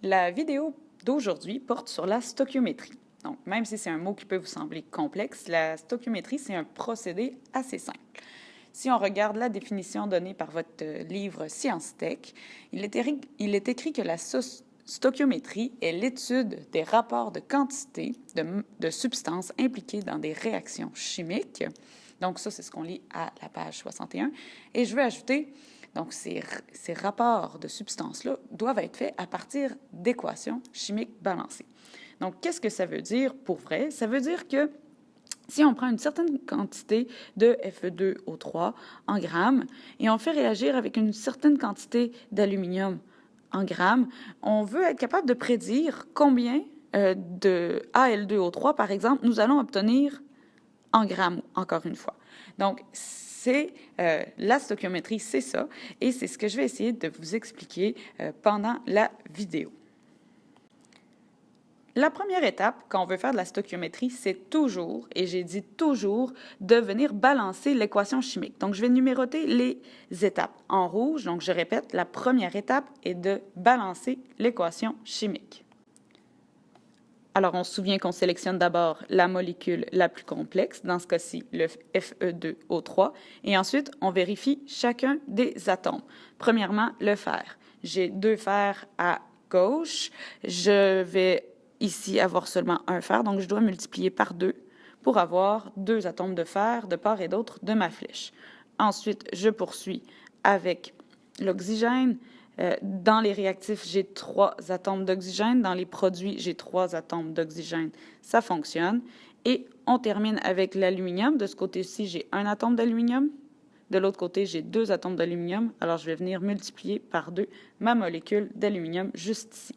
La vidéo d'aujourd'hui porte sur la stoichiométrie. Donc, même si c'est un mot qui peut vous sembler complexe, la stoichiométrie, c'est un procédé assez simple. Si on regarde la définition donnée par votre livre Sciences Tech, il est écrit que la stoichiométrie est l'étude des rapports de quantité de substances impliquées dans des réactions chimiques. Donc, ça, c'est ce qu'on lit à la page 61. Et je veux ajouter, donc, ces rapports de substances-là doivent être faits à partir d'équations chimiques balancées. Donc, qu'est-ce que ça veut dire pour vrai? Ça veut dire que si on prend une certaine quantité de Fe2O3 en grammes et on fait réagir avec une certaine quantité d'aluminium en grammes, on veut être capable de prédire combien de Al2O3, par exemple, nous allons obtenir en grammes, encore une fois. Donc, la stoichiométrie, c'est ça, et c'est ce que je vais essayer de vous expliquer pendant la vidéo. La première étape, quand on veut faire de la stoichiométrie, c'est toujours, et j'ai dit toujours, de venir balancer l'équation chimique. Donc, je vais numéroter les étapes en rouge. Donc, je répète, la première étape est de balancer l'équation chimique. Alors, on se souvient qu'on sélectionne d'abord la molécule la plus complexe, dans ce cas-ci, le Fe2O3, et ensuite, on vérifie chacun des atomes. Premièrement, le fer. J'ai 2 fers à gauche. Je vais ici avoir seulement un fer, donc je dois multiplier par 2 pour avoir 2 atomes de fer de part et d'autre de ma flèche. Ensuite, je poursuis avec l'oxygène. Dans les réactifs, j'ai 3 atomes d'oxygène. Dans les produits, j'ai 3 atomes d'oxygène. Ça fonctionne. Et on termine avec l'aluminium. De ce côté-ci, j'ai 1 atome d'aluminium. De l'autre côté, j'ai 2 atomes d'aluminium. Alors, je vais venir multiplier par 2 ma molécule d'aluminium juste ici.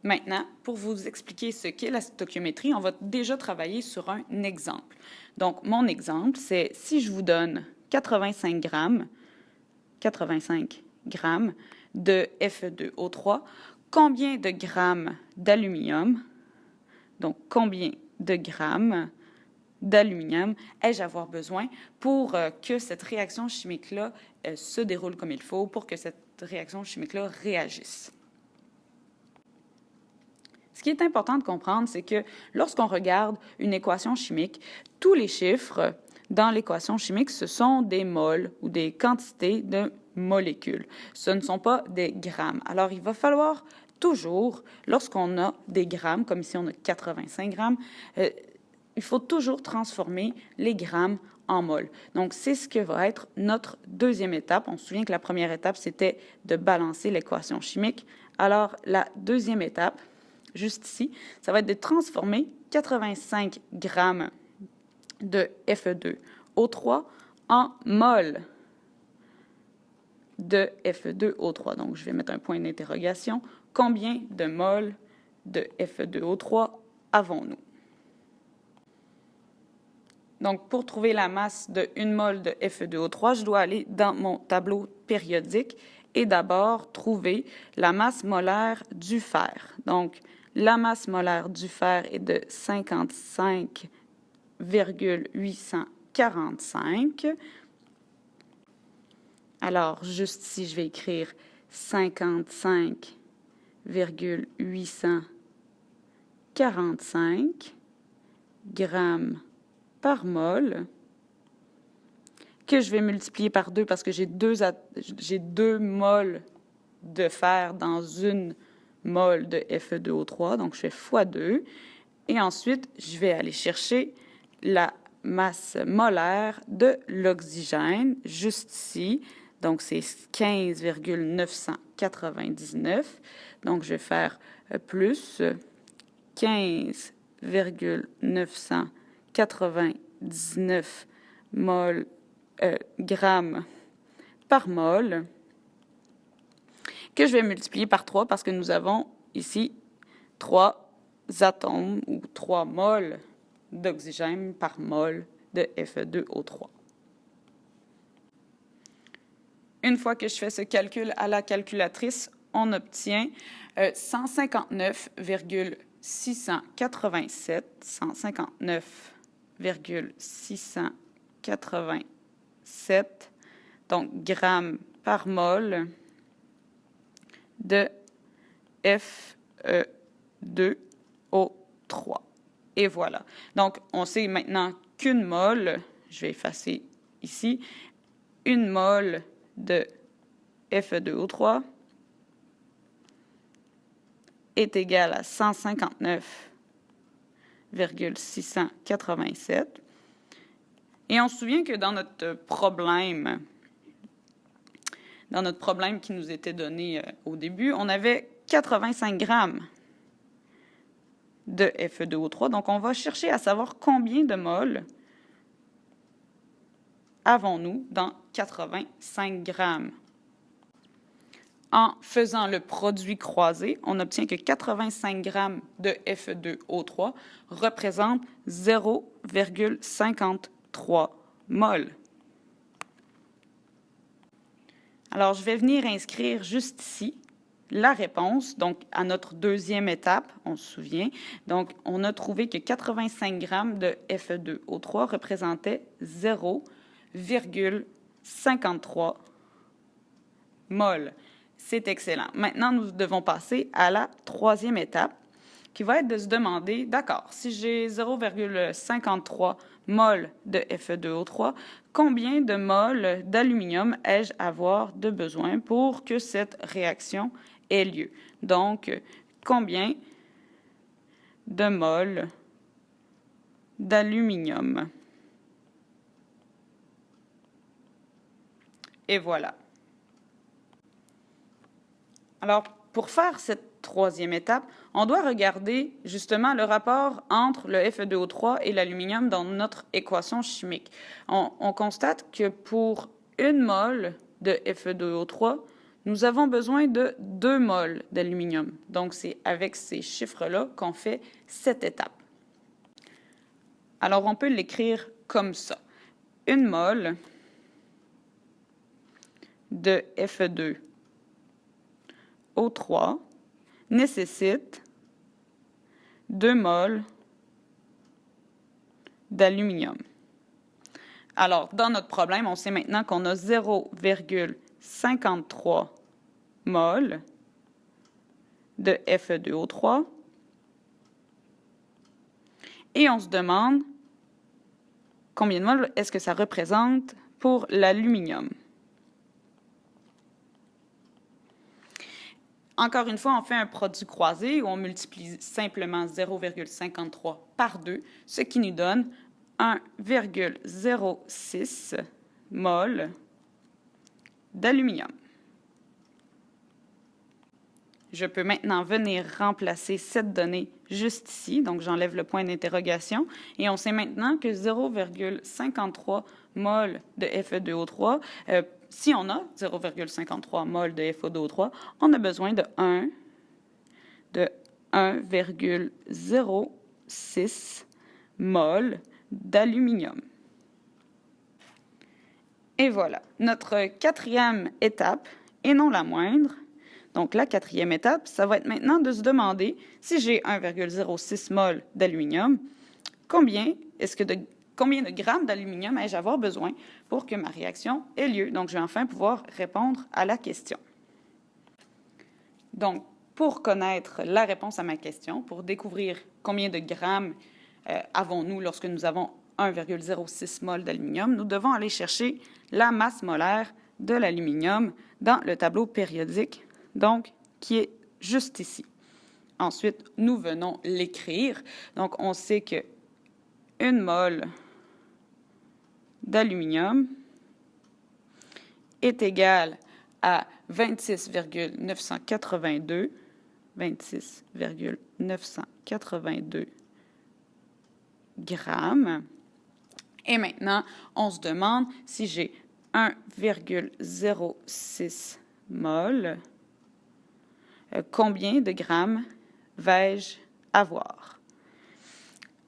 Maintenant, pour vous expliquer ce qu'est la stoichiométrie, on va déjà travailler sur un exemple. Donc, mon exemple, c'est si je vous donne 85 grammes de Fe2O3, combien de grammes d'aluminium, donc combien de grammes d'aluminium ai-je avoir besoin pour que cette réaction chimique-là se déroule comme il faut, pour que cette réaction chimique-là réagisse? Ce qui est important de comprendre, c'est que lorsqu'on regarde une équation chimique, tous les chiffres dans l'équation chimique, ce sont des moles ou des quantités de molécules. Ce ne sont pas des grammes. Alors, il va falloir toujours, lorsqu'on a des grammes, comme ici on a 85 grammes, il faut toujours transformer les grammes en moles. Donc, c'est ce que va être notre deuxième étape. On se souvient que la première étape, c'était de balancer l'équation chimique. Alors, la deuxième étape, juste ici, ça va être de transformer 85 grammes de Fe2O3 en moles de Fe2O3. Donc, je vais mettre un point d'interrogation. Combien de moles de Fe2O3 avons-nous? Donc, pour trouver la masse de 1 mol de Fe2O3, je dois aller dans mon tableau périodique et d'abord trouver la masse molaire du fer. Donc, la masse molaire du fer est de 55,845. Alors, juste ici, je vais écrire 55,845 grammes par mol, que je vais multiplier par 2 parce que j'ai 2 moles de fer dans 1 mol de Fe2O3, donc je fais fois 2. Et ensuite, je vais aller chercher la masse molaire de l'oxygène, juste ici. Donc, c'est 15,999. Donc, je vais faire plus 15,999 grammes par mol, que je vais multiplier par 3 parce que nous avons ici 3 atomes ou 3 moles d'oxygène par mol de Fe2O3. Une fois que je fais ce calcul à la calculatrice, on obtient 159,687, donc grammes par mol de Fe2O3. Et voilà. Donc, on sait maintenant qu'une mole, je vais effacer ici, une mole de Fe2O3 est égale à 159,687. Et on se souvient que dans notre problème qui nous était donné au début, on avait 85 grammes de Fe2O3. Donc, on va chercher à savoir combien de moles avons-nous dans 85 grammes. En faisant le produit croisé, on obtient que 85 grammes de Fe2O3 représentent 0,53 moles. Alors, je vais venir inscrire juste ici la réponse, donc à notre deuxième étape, on se souvient. Donc, on a trouvé que 85 grammes de Fe2O3 représentaient 0,53 moles. C'est excellent. Maintenant, nous devons passer à la troisième étape, qui va être de se demander, d'accord, si j'ai 0,53 moles de Fe2O3, combien de moles d'aluminium ai-je avoir de besoin pour que cette réaction ait lieu? Donc, combien de moles d'aluminium? Et voilà. Alors, pour faire cette troisième étape, on doit regarder justement le rapport entre le Fe2O3 et l'aluminium dans notre équation chimique. On constate que pour une mole de Fe2O3, nous avons besoin de 2 moles d'aluminium. Donc, c'est avec ces chiffres-là qu'on fait cette étape. Alors, on peut l'écrire comme ça. Une mole de Fe2O3 nécessite 2 moles d'aluminium. Alors, dans notre problème, on sait maintenant qu'on a 0,53 moles de Fe2O3 et on se demande combien de moles est-ce que ça représente pour l'aluminium. Encore une fois, on fait un produit croisé où on multiplie simplement 0,53 par 2, ce qui nous donne 1,06 mol d'aluminium. Je peux maintenant venir remplacer cette donnée juste ici, donc j'enlève le point d'interrogation, et on sait maintenant que 0,53 mol de Fe2O3, si on a 0,53 mol de Fe2O3, on a besoin de 1,06 mol d'aluminium. Et voilà, notre quatrième étape, et non la moindre. Donc, la quatrième étape, ça va être maintenant de se demander, si j'ai 1,06 mol d'aluminium, combien de grammes d'aluminium ai-je avoir besoin pour que ma réaction ait lieu? Donc, je vais enfin pouvoir répondre à la question. Donc, pour connaître la réponse à ma question, pour découvrir combien de grammes avons-nous lorsque nous avons 1,06 mol d'aluminium, nous devons aller chercher la masse molaire de l'aluminium dans le tableau périodique, donc qui est juste ici. Ensuite, nous venons l'écrire. Donc, on sait que 1 mol d'aluminium est égal à 26,982 grammes. Et maintenant, on se demande si j'ai 1,06 mol, combien de grammes vais-je avoir?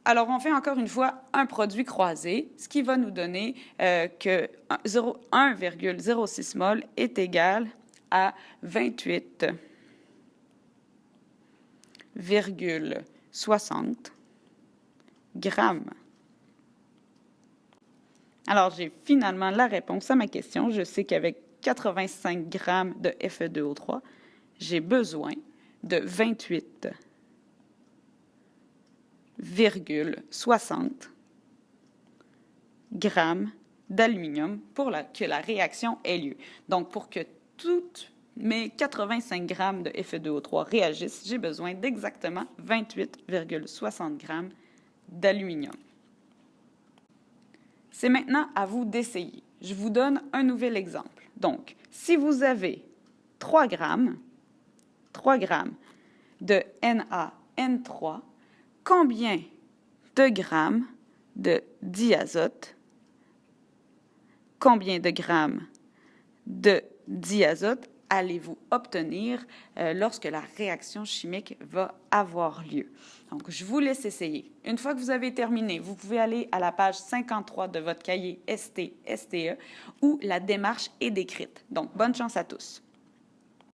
Alors, on fait encore une fois un produit croisé, ce qui va nous donner que 1,06 mol est égal à 28,60 grammes. Alors, j'ai finalement la réponse à ma question. Je sais qu'avec 85 grammes de Fe2O3, j'ai besoin de 28,60 grammes d'aluminium pour que la réaction ait lieu. Donc, pour que toutes mes 85 grammes de Fe2O3 réagissent, j'ai besoin d'exactement 28,60 grammes d'aluminium. C'est maintenant à vous d'essayer. Je vous donne un nouvel exemple. Donc, si vous avez 3 grammes de NaN3, combien de grammes de diazote, allez-vous obtenir lorsque la réaction chimique va avoir lieu? Donc, je vous laisse essayer. Une fois que vous avez terminé, vous pouvez aller à la page 53 de votre cahier ST-STE où la démarche est décrite. Donc, bonne chance à tous.